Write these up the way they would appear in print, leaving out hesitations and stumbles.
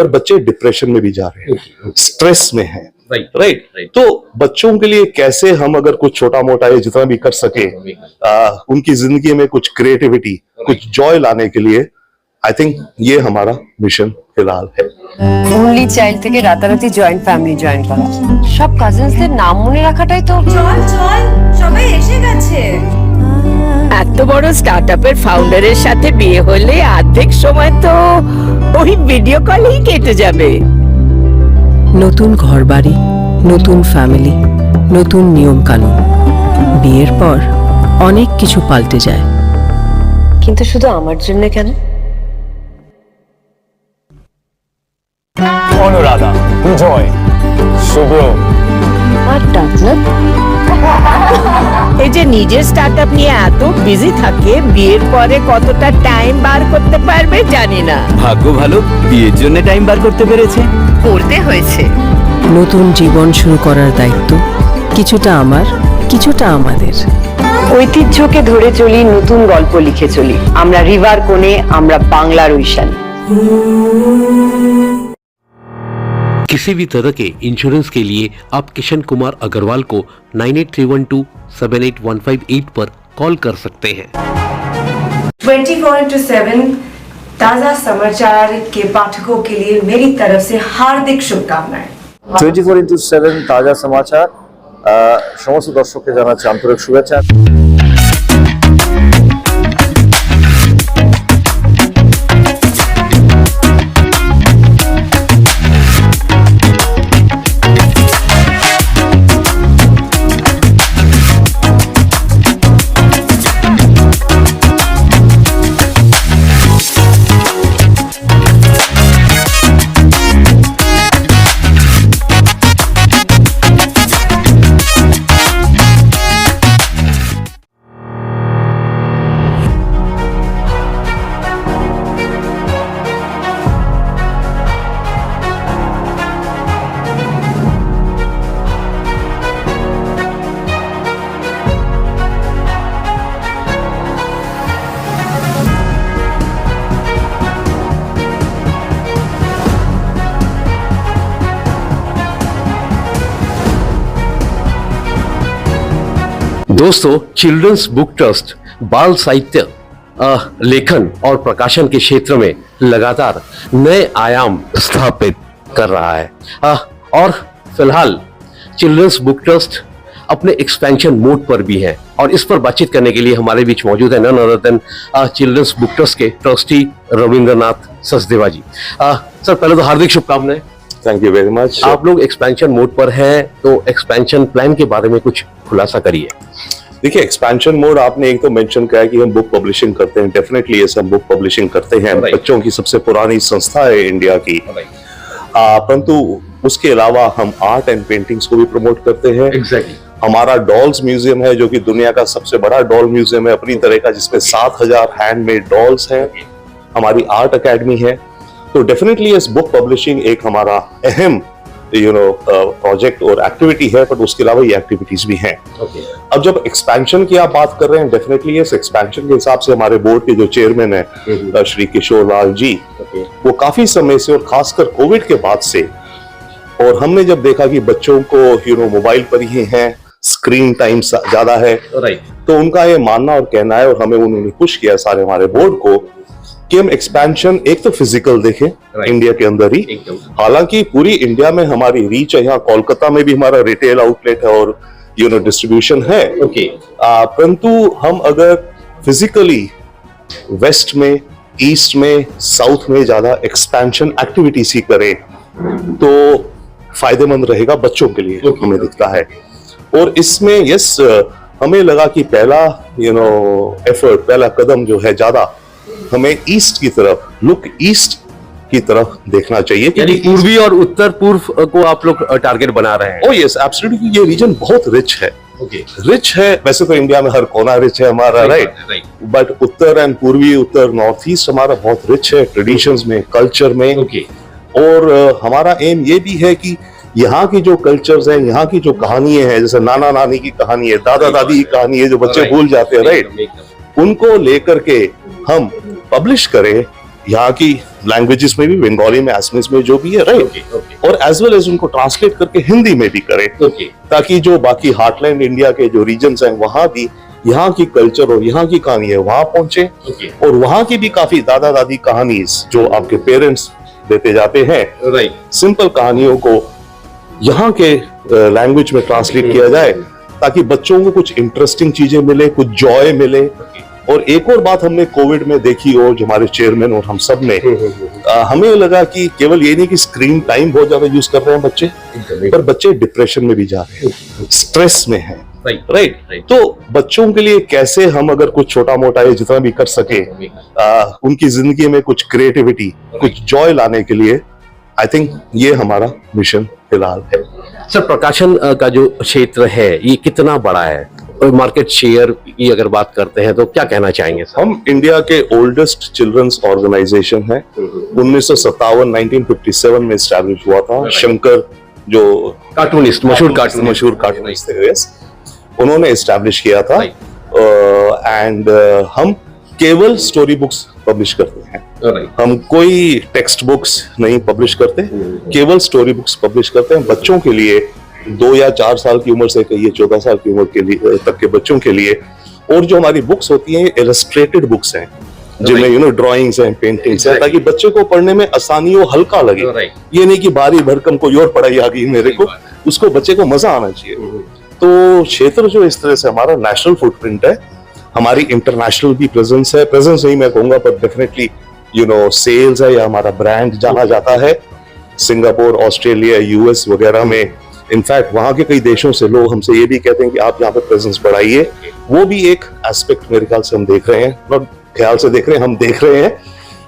अगर बच्चे डिप्रेशन में भी जा रहे हैं, स्ट्रेस में हैं, राइट, तो बच्चों के लिए कैसे हम अगर कुछ छोटा मोटा या जितना भी कर सके उनकी जिंदगी में कुछ क्रिएटिविटी, कुछ जॉय लाने के लिए, आई थिंक ये हमारा मिशन फिलहाल है। ओनली चाइल्ड থেকে রাতারাতি জয়েন্ট ফ্যামিলি জয়েন করা, সব কাজিনসদের নাম মনে রাখাটাই তো। চল চল সবাই এসে গেছে। এত বড় স্টার্টআপের ফাউন্ডারের সাথে বিয়ে হলে অর্ধেক সময় তো ওই ভিডিও কলেই কেটে যাবে। নতুন ঘরবাড়ি, নতুন ফ্যামিলি, নতুন নিয়ম কানুন, বিয়ের পর অনেক কিছু পাল্টে যায়। কিন্তু শুধু আমার জন্য কেন? অনুরাধা, বিজয়, শুভ্র আর ডাকনাথ এই যে নিজের স্টার্টআপ নিয়ে এত বিজি থাকে, বিয়ের পরে কতটা টাইম বার করতে পারবে জানি না। ভাগ্য ভালো, বিয়ের জন্য টাইম বার করতে পেরেছে। করতে হয়েছে। নতুন জীবন শুরু করার দায়িত্ব কিছুটা আমার, কিছুটা আমাদের। ঐতিহ্যকে ধরে চলি, নতুন গল্প লিখে চলি। আমরা রিভার কোণে, আমরা বাংলার ঐশান। किसी भी तरह के इंश्योरेंस के लिए आप किशन कुमार अग्रवाल को 9831278158 पर कॉल कर सकते हैं। 24/7 ताजा समाचार के पाठकों के लिए मेरी तरफ से हार्दिक शुभकामनाएं। 24/7 তাজা সমাচার সমস্ত দর্শককে জানাচ্ছি আন্তরিক শুভেচ্ছা। दोस्तों, चिल्ड्रंस बुक ट्रस्ट बाल साहित्य लेखन और प्रकाशन के क्षेत्र में लगातार नए आयाम स्थापित कर रहा है और फिलहाल चिल्ड्रंस बुक ट्रस्ट अपने एक्सपेंशन मोड पर भी है और इस पर बातचीत करने के लिए हमारे बीच मौजूद है none other than children's book trust के ट्रस्टी रविंद्रनाथ सचदेवा जी। सर, पहले तो हार्दिक शुभकामनाएं। Thank you very much. आप लोग एक्सपेंशन मोड पर हैं, तो एक्सपेंशन प्लान के बारे में कुछ खुलासा करिए। देखिए, एक्सपेंशन मोड आपने एक तो मेंशन किया कि हम बुक पब्लिशिंग करते हैं, डेफिनेटली ये हम बुक पब्लिशिंग करते हैं। बच्चों की सबसे पुरानी संस्था है इंडिया की, परंतु उसके अलावा हम आर्ट एंड पेंटिंग्स को भी प्रमोट करते हैं। हमारा डॉल्स म्यूजियम है जो कि दुनिया का सबसे बड़ा डॉल म्यूजियम है अपनी तरह का, जिसमें 7000 हैंडमेड डॉल्स हैं। हमारी आर्ट अकेडमी है। तो डेफिनेटली इस बुक पब्लिशिंग एक हमारा अहम प्रोजेक्ट और एक्टिविटी है, पर उसके अलावा ये एक्टिविटीज भी हैं। अब जब एक्सपेंशन की आप बात कर रहे हैं, डेफिनेटली इस एक्सपेंशन के हिसाब से हमारे बोर्ड के जो चेयरमैन है श्री किशोर लाल जी, वो काफी समय से और खासकर कोविड के बाद से, और हमने जब देखा कि बच्चों को मोबाइल पर ही हैं, स्क्रीन टाइम ज्यादा है, तो उनका ये मानना और कहना है, और हमें उन्होंने पुश किया सारे हमारे बोर्ड को कि हम एक्सपेंशन एक तो फिजिकल देखें इंडिया के अंदर ही। हालांकि पूरी इंडिया में हमारी रीच है, यहाँ कोलकाता में भी हमारा रिटेल आउटलेट है और डिस्ट्रीब्यूशन है, परंतु हम अगर फिजिकली वेस्ट में, ईस्ट में, साउथ में ज्यादा एक्सपेंशन एक्टिविटीज ही करें तो फायदेमंद रहेगा बच्चों के लिए, हमें दिखता है। और इसमें हमें लगा कि पहला एफर्ट, पहला कदम जो है ज्यादा हमें ईस्ट की तरफ, लुक ईस्ट की तरफ देखना चाहिए, यानी पूर्वी और उत्तर पूर्व को आप लोग टारगेट बना रहे हैं। Oh yes, absolutely. ये रीजन बहुत रिच है, रिच है। वैसे तो इंडिया में हर कोना रिच है हमारा, राइट, बट उत्तर एंड पूर्वी, उत्तर नॉर्थ ईस्ट हमारा बहुत रिच है ट्रेडिशंस में, कल्चर में। और हमारा एम ये भी है कि यहाँ की जो कल्चर्स हैं, यहाँ की जो कहानियां हैं, जैसे नाना नानी की कहानी है, दादा दादी की कहानी है, जो बच्चे भूल जाते हैं, राइट, उनको लेकर के हम पब्लिश करें यहाँ की लैंग्वेजेस में भी, बंगाली में, असमीज में, जो भी है, राइट, और एज वेल एज उनको ट्रांसलेट करके हिंदी में भी करें, ताकि जो बाकी हार्टलैंड इंडिया के जो रीजन्स हैं वहां भी यहाँ की कल्चर और यहाँ की कहानी है वहां पहुंचे, और वहां की भी काफी दादा दादी कहानी जो आपके पेरेंट्स देते जाते हैं, सिंपल कहानियों को यहाँ के लैंग्वेज में ट्रांसलेट किया जाए, ताकि बच्चों को कुछ इंटरेस्टिंग चीजें मिले, कुछ जॉय मिले। और एक और बात हमने कोविड में देखी, और जो हमारे चेयरमैन और हम सब ने, हमें लगा कि केवल ये नहीं कि स्क्रीन टाइम बहुत ज्यादा यूज कर रहे हैं बच्चे, पर बच्चे डिप्रेशन में भी जा रहे हैं, स्ट्रेस में हैं, राइट। तो बच्चों के लिए कैसे हम अगर कुछ छोटा मोटा या जितना भी कर सके, उनकी जिंदगी में कुछ क्रिएटिविटी, कुछ जॉय लाने के लिए, आई थिंक ये हमारा मिशन फिलहाल है। सर, प्रकाशन का जो क्षेत्र है ये कितना बड़ा है? मार्केट शेयर की अगर बात करते हैं तो क्या कहना चाहेंगे सर? हम इंडिया के ओल्डेस्ट चिल्ड्रंस ऑर्गेनाइजेशन है। 1957 में एस्टैब्लिश हुआ था। शंकर जो कार्टूनिस्ट, मशहूर कार्टूनिस्ट थे, उन्होंने एस्टैब्लिश किया था। एंड हम केवल स्टोरी बुक्स पब्लिश करते हैं, हम कोई टेक्स्ट बुक्स नहीं पब्लिश करते, केवल स्टोरी बुक्स पब्लिश करते हैं बच्चों के लिए, 2 या 4 साल की उम्र से कहिए 14 साल की उम्र के लिए तक के बच्चों के लिए। और जो हमारी बुक्स होती हैं इलस्ट्रेटेड बुक्स हैं, जिनमें ड्राइंग्स हैं, पेंटिंग्स हैं, ताकि बच्चे को पढ़ने में आसानी हो, हल्का लगे। ये नहीं कि भारी भरकम कोई और पढ़ाई आ गई मेरे को, उसको बच्चे को मजा आना चाहिए। तो क्षेत्र जो इस तरह से हमारा नेशनल फुटप्रिंट है, हमारी इंटरनेशनल भी प्रेजेंस है, प्रेजेंस नहीं मैं कहूंगा पर डेफिनेटली सेल्स है, या हमारा ब्रांड जाना जाता है सिंगापुर, ऑस्ट्रेलिया, यूएस वगैरह में। इनफैक्ट वहां के कई देशों से लोग हमसे ये भी कहते हैं कि आप यहाँ पे प्रेजेंस बढ़ाइए। वो भी एक एस्पेक्ट मेरे ख्याल से हम देख रहे हैं, नॉट ख्याल से देख रहे हैं, हम देख रहे हैं।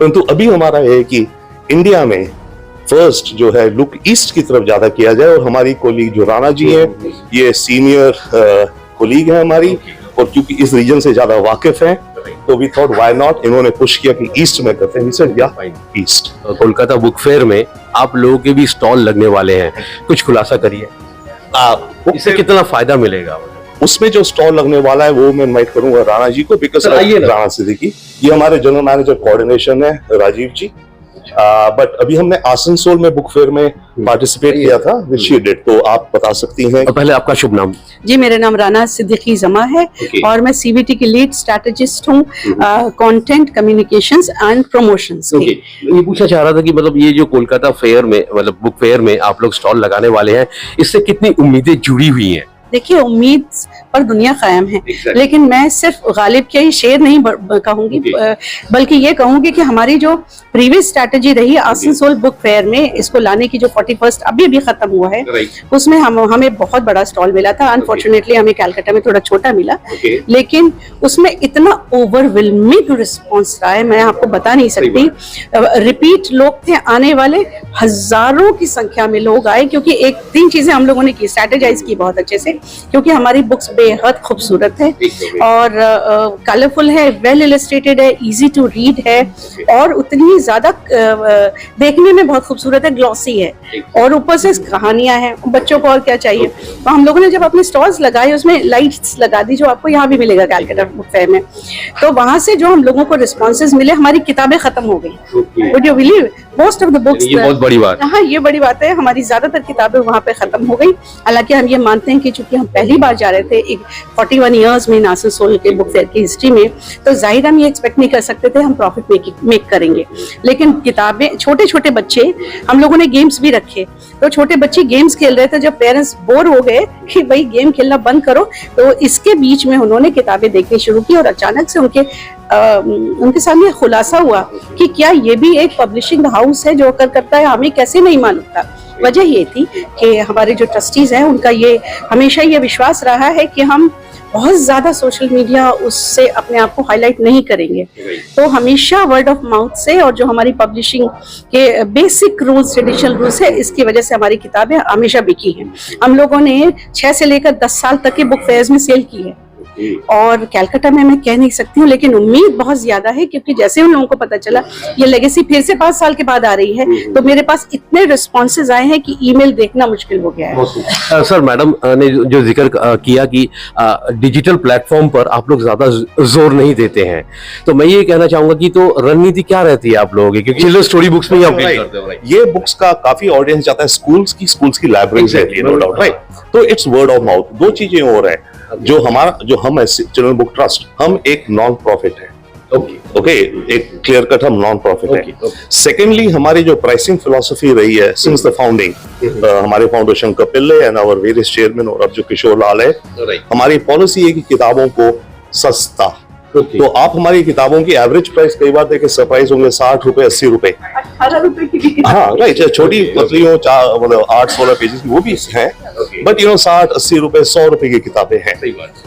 परंतु अभी हमारा है कि इंडिया में फर्स्ट जो है लुक ईस्ट की तरफ ज्यादा किया जाए। और हमारी कोलीग जो राणा जी है, ये सीनियर कोलीग है हमारी, और क्योंकि इस रीजन से ज्यादा वाकिफ हैं, तो वी थॉट व्हाई नॉट, इन्होंने पुश किया कि ईस्ट में करते हैं। ईस्ट कोलकाता बुक फेयर में आप लोगों के भी स्टॉल लगने वाले हैं, कुछ खुलासा करिए, इससे कितना फायदा मिलेगा? उसमें जो स्टॉल लगने वाला है वो मैं इनवाइट करूंगा राणा जी को, बिकॉज राणा सिद्दीकी, ये हमारे जनरल मैनेजर कोऑर्डिनेशन है राजीव जी। बट अभी हमने आसनसोल में बुक फेयर में पार्टिसिपेट किया था, विच शी डिड, तो आप बता सकती हैं। पहले आपका शुभ नाम? जी, मेरा नाम राना सिद्दीकी जमा है, और मैं सीबीटी की लीड स्ट्रैटेजिस्ट हूँ, कंटेंट कम्युनिकेशंस एंड प्रमोशंस की। ये पूछना चाह रहा था कि मतलब ये जो कोलकाता फेयर में, मतलब बुक फेयर में आप लोग स्टॉल लगाने वाले हैं, इससे कितनी उम्मीदें जुड़ी हुई हैं? देखिए, उम्मीद पर दुनिया कायम है, लेकिन मैं सिर्फ गालिब के ही शेर नहीं कहूंगी, बल्कि ये कहूंगी कि हमारी जो प्रीवियस स्ट्रैटेजी रही आसनसोल बुक फेयर में इसको लाने की, जो 41 अभी खत्म हुआ है, उसमें हमें बहुत बड़ा स्टॉल मिला था। अनफॉर्चुनेटली हमें कलकत्ता में थोड़ा छोटा मिला, लेकिन उसमें इतना ओवरवेलमिंग रिस्पॉन्स रहा है, मैं आपको बता नहीं सकती। रिपीट लोग थे आने वाले, हजारों की संख्या में लोग आए, क्योंकि 3 चीजें हम लोगों ने की, स्ट्रैटेजाइज की बहुत अच्छे से, क्योंकि हमारी बुक्स बेहद खूबसूरत है और कलरफुल है, वेल इलस्ट्रेटेड है, इजी टू रीड है, और उतनी ज्यादा देखने में बहुत खूबसूरत है, ग्लॉसी है, और ऊपर से कहानियां हैं। बच्चों को और क्या चाहिए? तो हम लोगों ने जब अपने स्टॉल्स लगाए, उसमें लाइट्स लगा दी, जो आपको यहाँ भी मिलेगा कलकत्ता बुक फेयर में। तो वहां से जो हम लोगों को रिस्पॉन्सेज मिले, हमारी किताबें खत्म हो गई। Would you believe? Most of the books, ये बहुत बड़ी बात। हाँ, ये बड़ी बात है, हमारी ज्यादातर किताबें वहाँ पे खत्म हो गई। हालांकि हम ये मानते हैं कि चूंकि हम पहली बार जा रहे थे 41 ईयर्स में आसनसोल के बुक फेयर की हिस्ट्री में, तो जाहिर हम ये एक्सपेक्ट नहीं कर सकते थे हम प्रॉफिट मेक करेंगे। लेकिन किताबें, छोटे छोटे बच्चे, हम लोगों ने गेम्स भी रखे, तो छोटे बच्चे गेम्स खेल रहे थे। जब पेरेंट्स बोर हो गए कि भाई गेम खेलना बंद करो, तो इसके बीच में उन्होंने किताबें देखनी शुरू की, और अचानक से उनके सामने खुलासा हुआ कि क्या ये भी एक पब्लिशिंग हाउस है जो करता है, हमें कैसे नहीं मालूम था। वजह ये थी कि हमारे जो ट्रस्टीज हैं, उनका ये हमेशा ये विश्वास रहा है कि हम बहुत ज्यादा सोशल मीडिया उससे अपने आप को हाईलाइट नहीं करेंगे, तो हमेशा वर्ड ऑफ माउथ से, और जो हमारी पब्लिशिंग के बेसिक रूल्स, ट्रेडिशनल रूल्स है, इसकी वजह से हमारी किताबें हमेशा बिकी हैं। हम लोगों ने 6 से लेकर 10 साल तक के बुक फेयर्स में सेल की है, और कैलकाटा में मैं कह नहीं सकती हूँ, लेकिन उम्मीद बहुत ज्यादा है क्योंकि जैसे उन लोगों को पता चला ये लेगेसी फिर से 5 साल के बाद आ रही है, तो मेरे पास इतने रिस्पॉन्सेज आए हैं कि ईमेल देखना मुश्किल हो गया है। सर, मैडम ने जो जिक्र किया कि डिजिटल प्लेटफॉर्म पर आप लोग ज्यादा जोर नहीं देते हैं, तो मैं ये कहना चाहूंगा कि तो रणनीति क्या रहती है आप लोगों की, क्योंकि चिल्ड्रन स्टोरी बुक्स में ही आप करते हो। ये बुक्स का काफी ऑडियंस जाता है, स्कूल्स की लाइब्रेरी रहती है, नो डाउट, राइट। तो इट्स वर्ड ऑफ माउथ। दो चीजें हो रहा है, जो हम चिल्ड्रन बुक ट्रस्ट, हम एक नॉन प्रॉफिट है, ओके, एक क्लियर कट हम नॉन प्रॉफिट है। सेकेंडली, हमारी जो प्राइसिंग फिलोसफी रही है सिंस द फाउंडिंग, हमारे founder Shankar Pillai and our various chairman और अब जो किशोर लाल है, हमारी पॉलिसी है कि किताबों को सस्ता। तो आप हमारी किताबों की एवरेज प्राइस कई बार देखे सरप्राइज होंगे, 60 रुपए 80 रुपए, 18 रुपए की भी हाँ राइट, छोटी पतलियों, मतलब 8-16 पेजेस की वो भी हैं, बट 60-80 रुपए 100 रुपए की किताबें हैं।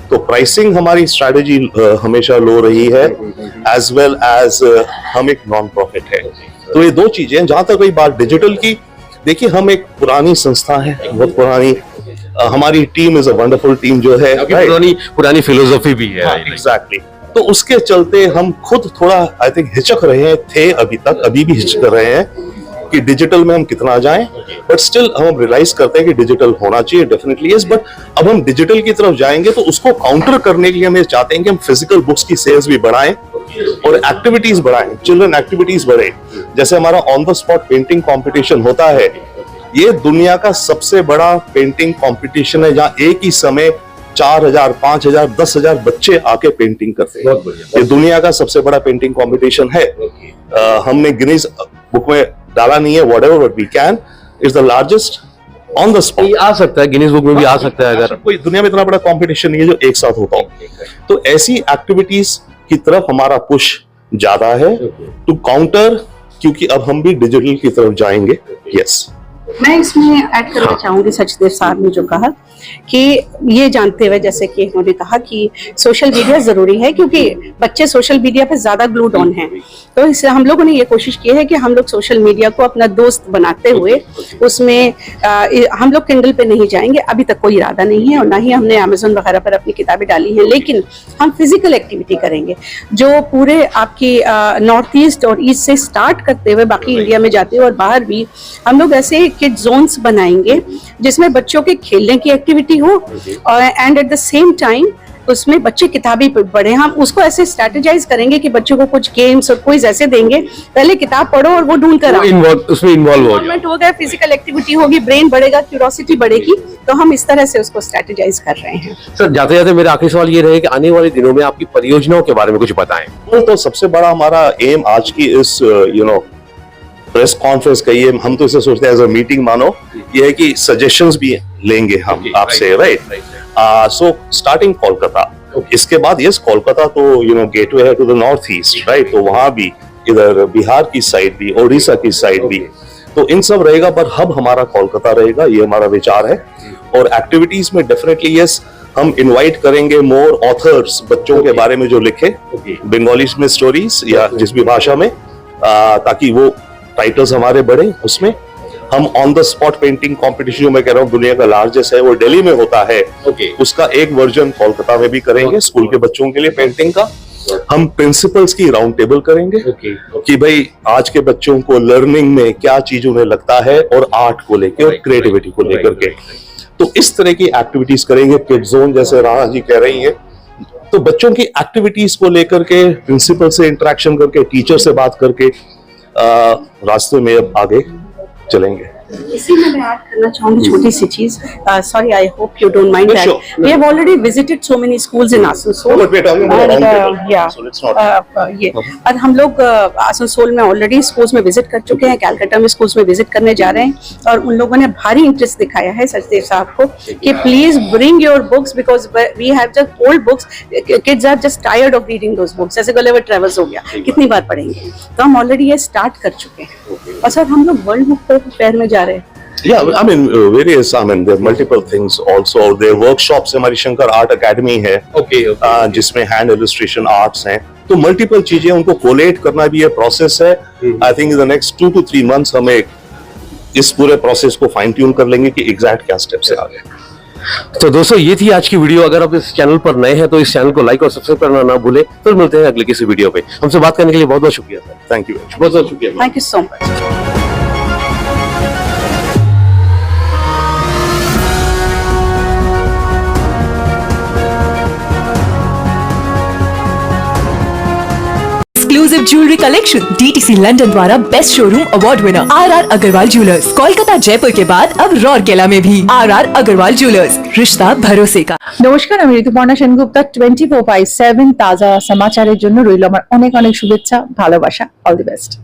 तो प्राइसिंग हमारी स्ट्रेटेजी हमेशा लो रही है, एज वेल एज हम एक नॉन प्रॉफिट है। तो ये दो चीजें। जहां तक रही बात डिजिटल की, देखिए हम एक पुरानी संस्था है, बहुत पुरानी, हमारी team is a wonderful team जो है, पुरानी फिलोसॉफी भी है। एग्जैक्टली। तो उसके चलते हम खुद थोड़ा आई थिंक हिचक रहे हैं, थे अभी तक, अभी भी हिचक रहे हैं कि डिजिटल में हम कितना जाएं, बट स्टिल हम रियलाइज करते हैं कि डिजिटल होना चाहिए, डेफिनेटली यस। बट अब हम डिजिटल की तरफ जाएंगे तो उसको काउंटर करने के लिए हम ये चाहते हैं कि हम फिजिकल बुक्स की सेल्स भी बढ़ाएं और एक्टिविटीज बढ़ाएं, चिल्ड्रन एक्टिविटीज बढ़े। जैसे हमारा on the spot painting competition होता है, ये दुनिया का सबसे बड़ा पेंटिंग कंपटीशन है, जहां एक ही समय 4000, 5000, 10,000 बच्चे आके पेंटिंग करते हैं। ये दुनिया का सबसे बड़ा पेंटिंग कंपटीशन है। हमने गिनीज बुक में डाला नहीं है, whatever but we can, it's the largest on the spot. आ सकता है, गिनीज बुक में भी आ सकता है, अगर कोई दुनिया में इतना बड़ा कंपटीशन नहीं है जो एक साथ होता हो। तो ऐसी एक्टिविटीज की तरफ हमारा पुश ज्यादा है टू काउंटर, क्योंकि अब हम भी डिजिटल की तरफ जाएंगे। यस, मैं इसमें ऐड करना चाहूंगी सचदेव साहब ने जो कहा कि ये जानते हुए, जैसे कि उन्होंने कहा कि सोशल मीडिया जरूरी है क्योंकि बच्चे सोशल मीडिया पे ज्यादा ग्लूड ऑन हैं, तो इसलिए हम लोगों ने ये कोशिश की है कि हम लोग सोशल मीडिया को अपना दोस्त बनाते हुए उसमें हम लोग किंडल पे नहीं जाएंगे, अभी तक कोई इरादा नहीं है, और ना ही हमने अमेजोन वगैरह पर अपनी किताबें डाली हैं, लेकिन हम फिजिकल एक्टिविटी करेंगे जो पूरे आपकी नॉर्थ ईस्ट और ईस्ट से स्टार्ट करते हुए बाकी इंडिया में जाते हुए और बाहर भी हम लोग ऐसे किड जोन्स बनाएंगे जिसमें बच्चों के खेलने की एक्टिविटी हो और and at the same time उसमें बच्चे किताबी पढ़े। हम उसको ऐसे स्ट्रेटेजाइज करेंगे कि बच्चों को कुछ गेम्स और क्विज ऐसे देंगे, पहले किताब पढ़ो और वो ढूंढ कर उसमें इन्वॉल्व हो गया, फिजिकल एक्टिविटी होगी, ब्रेन बढ़ेगा, क्यूरोसिटी बढ़ेगी, तो हम इस तरह से उसको स्ट्रेटेजाइज कर रहे हैं। सर, जाते जाते मेरा आखिरी सवाल ये रहे कि आने वाले दिनों में आपकी परियोजनाओं के बारे में कुछ बताएं। तो सबसे बड़ा हमारा एम आज की इस प्रेस कॉन्फ्रेंस का, ये हम तो इसे सोचते हैं एज अ मीटिंग मानो, ये है कि सजेशंस भी लेंगे हम आपसे, राइट। सो स्टार्टिंग कोलकाता, इसके बाद यस कोलकाता तो गेटवे है to the north east, right. तो वहां भी, इधर बिहार की साइड भी, ओडिशा की साइड भी, तो इन सब रहेगा, पर हब हमारा कोलकाता रहेगा, ये हमारा विचार है। और एक्टिविटीज में डेफिनेटली यस, हम इनवाइट करेंगे मोर ऑथर्स, बच्चों के बारे में जो लिखे बंगाली में स्टोरीज या जिस भी भाषा में, ताकि वो टाइटल्स हमारे बढ़े। उसमें हम on the spot painting competition, जो मैं कह रहा हूँ दुनिया का लार्जेस्ट है, वो दिल्ली में होता है, उसका एक वर्जन कोलकाता में भी करेंगे स्कूल के बच्चों के लिए पेंटिंग का। हम प्रिंसिपल्स की राउंड टेबल करेंगे कि भाई आज के बच्चों को लर्निंग में क्या चीज उन्हें लगता है, और आर्ट को लेकर और क्रिएटिविटी को लेकर के, तो इस तरह की एक्टिविटीज करेंगे। किड जोन जैसे राणा जी कह रही है, तो बच्चों की एक्टिविटीज को लेकर के प्रिंसिपल से इंटरेक्शन करके, टीचर से बात करके रास्ते में अब आगे चलेंगे। इसी में मैं ऐड करना चाहूंगी छोटी सी चीज, sorry, I hope you don't mind that we have already visited so many schools in Asansol, और हम लोग आसनसोल में ऑलरेडी स्कूल्स में विजिट कर चुके हैं, कैलकाटा में स्कूल्स में विजिट करने जा रहे हैं, और उन लोगों ने भारी इंटरेस्ट दिखाया है सचदेव साहब को कि please bring your books because we have just old books, kids are just tired of reading those books, जैसे गलिवर ट्रेवल्स हो गया, कितनी बार पढ़ेंगे, तो हम ऑलरेडी ये स्टार्ट कर चुके हैं। और सर, हम लोग वर्ल्ड बुक फेयर में जा रहे हैं। Yeah, I mean, various, I mean, there are multiple things also. There are workshops, हमारी शंकर आर्ट अकेडमी है, जिसमें हैंड इलस्ट्रेशन आर्ट्स हैं, तो मल्टीपल चीजें उनको कोलेट करना भी ये प्रोसेस है। I think in the next 2 to 3 months हम इस पूरे प्रोसेस को फाइन ट्यून कर लेंगे कि एग्जैक्ट क्या स्टेप्स है आगे। तो दोस्तों ये थी आज की वीडियो। अगर आप इस चैनल पर नए हैं तो इस चैनल को लाइक और सब्सक्राइब करना ना भूलें। फिर मिलते हैं अगले किसी वीडियो पे। हमसे बात करने के लिए बहुत बहुत शुक्रिया सर। थैंक यू बहुत बहुत शुक्रिया। Thank you so much. Exclusive jewellery collection DTC London द्वारा best showroom award winner RR Agarwal jewellers, Kolkata Jaipur के बाद अब रौरकेला में भी RR अग्रवाल ज्वेलर्स, रिश्ता भरोसे का। নমস্কার, আমি ঋতুপর্ণা সেনগুপ্তা। 24/7 তাজা সমাচারের জন্য রইল আমার অনেক অনেক শুভেচ্ছা, ভালোবাসা। All the best.